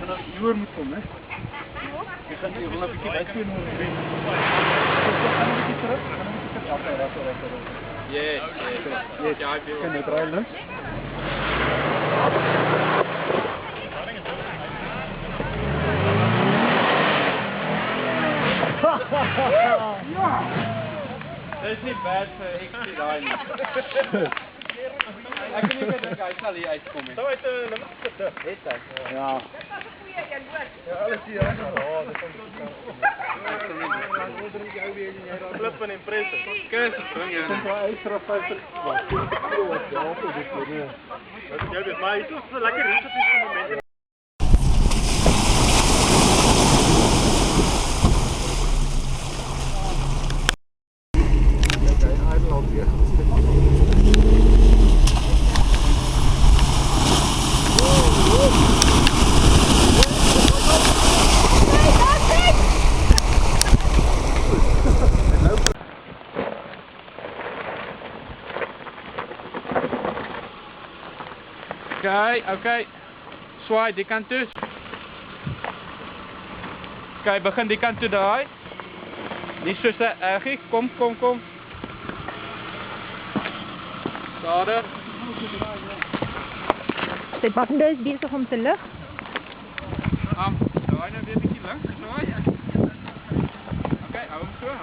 gaan nou hieroor moet kom, hè? Jy gaan jy wil 'n bietjie wysteen moet doen. Gaan 'n bietjie terug, gaan 'n bietjie terug. Okay, reg. Yes. Ja, ek wil. Kan jy draai links? Ja. Dis nie bad vir XP daai nie. Ek kan nie dink hy sal hier uitkom nie. Sou uit 'n limit gesit. Het hy? Ja. Ja, alles hier. Ja, dis flip en impress. Kus, bring jy. Dis 'n ekstra 50. Ja, dis goed. Jy weet maar, dit is so lekker hier op die moment. Okay. Swaai die kant toe. Okay, begin die kant toe draai. Nie so erg, kom. Daar. Sy bande is besig om te lig. Draai nou weer bietjie links, swaai. Okay, hou hom so. Ja,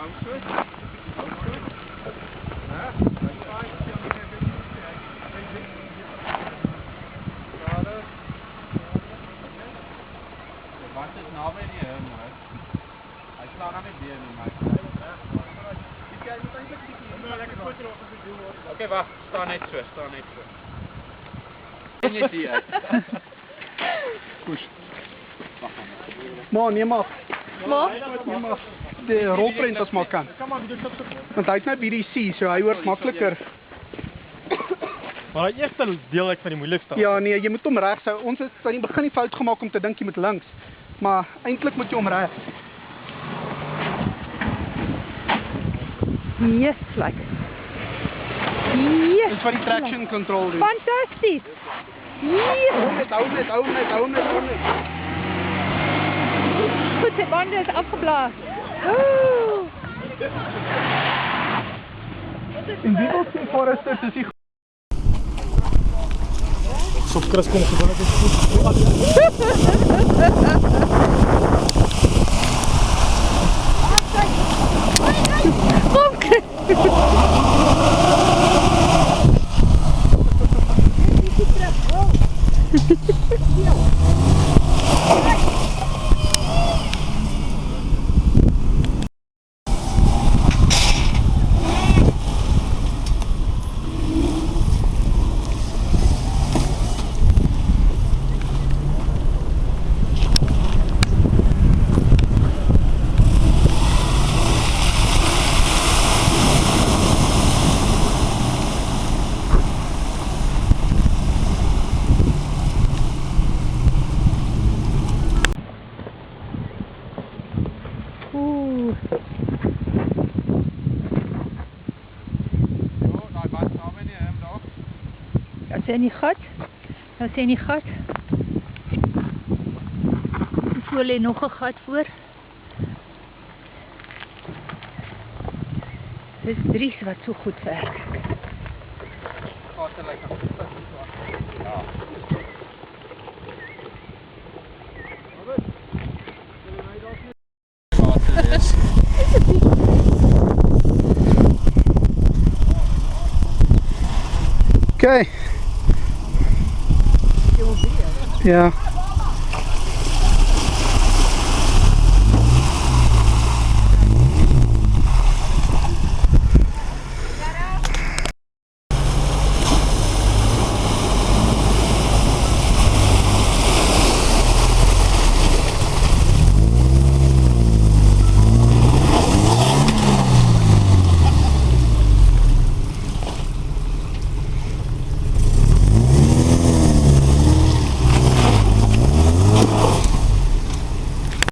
wat is nou by die hom, hoor? Hy slaan nou nie weer nie, maar. Okay, wag, staan net so. En jy sien uit. Push. Maar neem af. Neem af. Die rolprent as maar kan. Want hy het nou BDC, so hy hoort makliker. Maar die eerste deel uit van die moeilikste. Ja, nee, jy moet hom reg hou. Ons het aan die begin die fout gemaak om te dink jy moet links. Maar eintlik moet jy hom reg. Yes, like. Yes. Dis wat die traction control doen. Fantasties. Yes. Hou net. Goed, sy bande is afgeblaas. Ooh. En wie wil sê Forester is die Op Chris kom gewoonlik is goed. As jy in die gat, voor lê nog 'n gat voor. Dis Dries wat so goed werk. Okay. Ja.